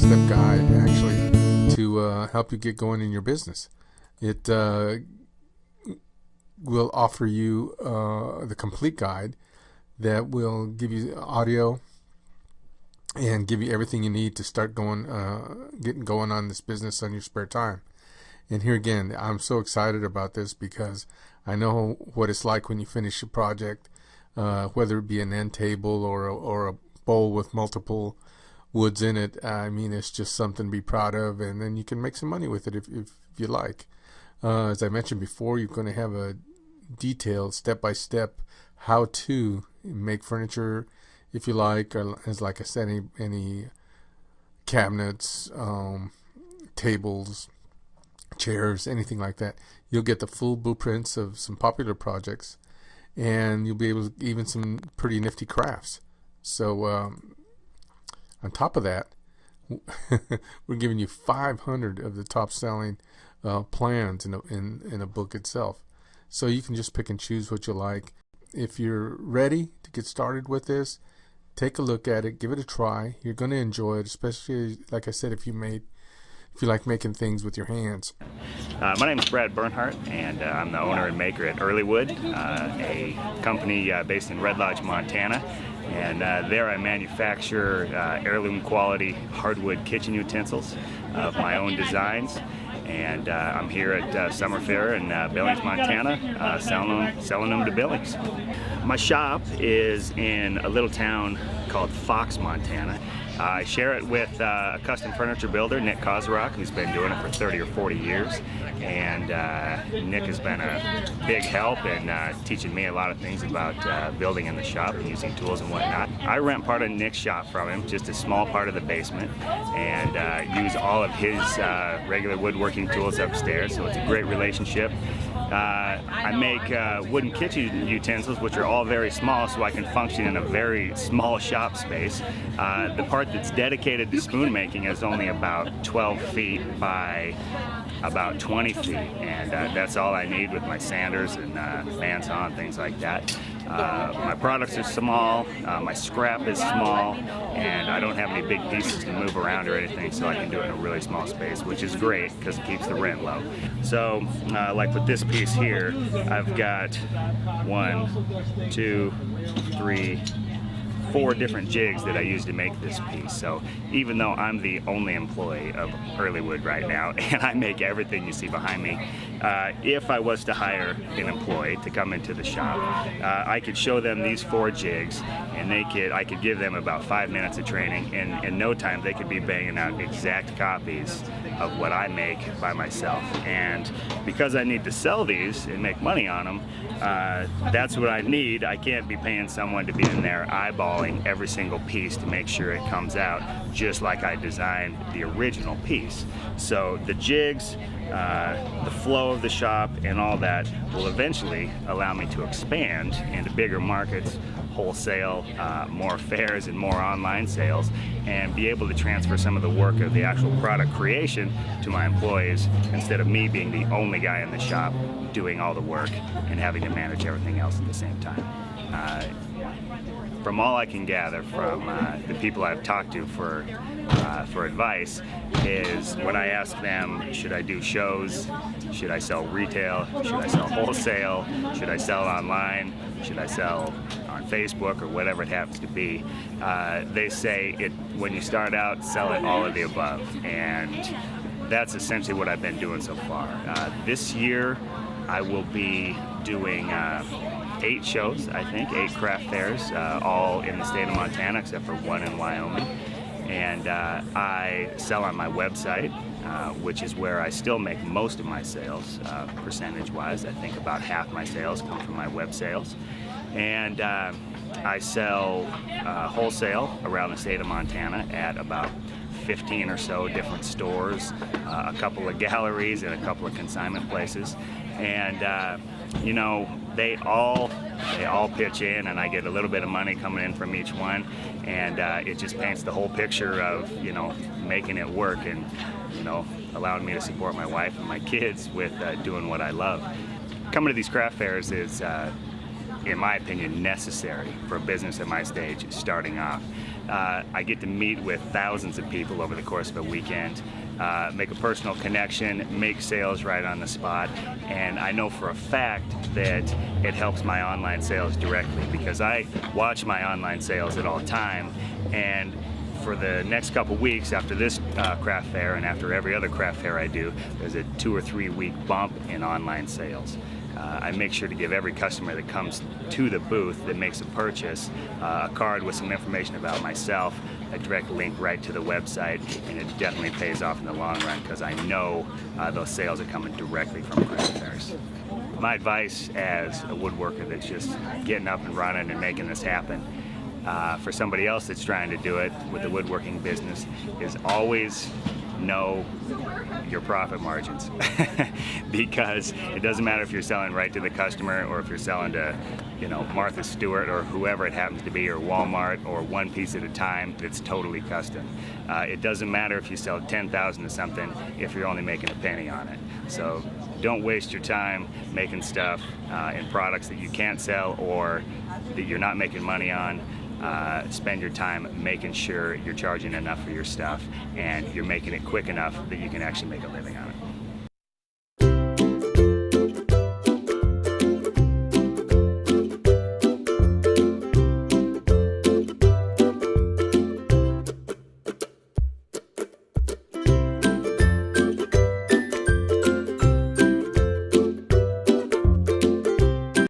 step-by-step guide actually to help you get going in your business. It will offer you the complete guide that will give you audio and give you everything you need to start getting going on this business on your spare time. And here again, I'm so excited about this because I know what it's like when you finish a project, whether it be an end table or a bowl with multiple woods in it. I mean, it's just something to be proud of, and then you can make some money with it if you like. As I mentioned before, you're going to have a detailed step-by-step how to make furniture, if you like, or as like I said, any cabinets, tables, chairs, anything like that. You'll get the full blueprints of some popular projects, and you'll be able to even some pretty nifty crafts. So on top of that, we're giving you 500 of the top selling plans in a book itself. So you can just pick and choose what you like. If you're ready to get started with this, take a look at it, give it a try. You're going to enjoy it, especially, like I said, if you like making things with your hands. My name is Brad Bernhardt, and I'm the owner and maker at Earlywood, a company based in Red Lodge, Montana. And there I manufacture heirloom quality hardwood kitchen utensils of my own designs. And I'm here at Summer Fair in Billings, Montana, selling them to Billings. My shop is in a little town called Fox, Montana. I share it with a custom furniture builder, Nick Kozarok, who's been doing it for 30 or 40 years. And Nick has been a big help in teaching me a lot of things about building in the shop and using tools and whatnot. I rent part of Nick's shop from him, just a small part of the basement, and use all of his regular woodworking tools upstairs, so it's a great relationship. I make wooden kitchen utensils, which are all very small, so I can function in a very small shop space. The part that's dedicated to spoon making is only about 12 feet by about 20 feet, and that's all I need with my sanders and bandsaw and things like that. My products are small, my scrap is small, and I don't have any big pieces to move around or anything, so I can do it in a really small space, which is great because it keeps the rent low. So, like with this piece here, I've got 1, 2, 3, 4 different jigs that I use to make this piece. So even though I'm the only employee of Earlywood right now, and I make everything you see behind me, if I was to hire an employee to come into the shop, I could show them these 4 jigs, and I could give them about 5 minutes of training, and in no time they could be banging out exact copies of what I make by myself. And because I need to sell these and make money on them, that's what I need. I can't be paying someone to be in there eyeballing every single piece to make sure it comes out just like I designed the original piece. So the jigs, the flow of the shop, and all that will eventually allow me to expand into bigger markets, wholesale, more fairs and more online sales, and be able to transfer some of the work of the actual product creation to my employees instead of me being the only guy in the shop doing all the work and having to manage everything else at the same time. From all I can gather from the people I've talked to for advice is when I ask them, should I do shows, should I sell retail, should I sell wholesale, should I sell online, should I sell on Facebook or whatever it happens to be, they say when you start out, sell it all of the above, and that's essentially what I've been doing so far. This year I will be doing 8 shows, I think, 8 craft fairs, all in the state of Montana except for one in Wyoming. And I sell on my website, which is where I still make most of my sales, percentage-wise. I think about half my sales come from my web sales. And I sell wholesale around the state of Montana at about 15 or so different stores, a couple of galleries, and a couple of consignment places. And you know, they all pitch in, and I get a little bit of money coming in from each one, and it just paints the whole picture of, you know, making it work, and, you know, allowing me to support my wife and my kids with doing what I love. Coming to these craft fairs is in my opinion, necessary for a business at my stage starting off. I get to meet with thousands of people over the course of a weekend, make a personal connection, make sales right on the spot, and I know for a fact that it helps my online sales directly because I watch my online sales at all time, and for the next couple weeks after this craft fair and after every other craft fair I do, there's a 2 or 3 week bump in online sales. I make sure to give every customer that comes to the booth that makes a purchase a card with some information about myself, a direct link right to the website, and it definitely pays off in the long run because I know those sales are coming directly from craft fairs. My advice as a woodworker that's just getting up and running and making this happen, for somebody else that's trying to do it with the woodworking business, is always know your profit margins because it doesn't matter if you're selling right to the customer or if you're selling to, you know, Martha Stewart or whoever it happens to be, or Walmart, or one piece at a time that's totally custom. It doesn't matter if you sell 10,000 of something if you're only making a penny on it. So don't waste your time making stuff in products that you can't sell or that you're not making money on. Spend your time making sure you're charging enough for your stuff and you're making it quick enough that you can actually make a living on it.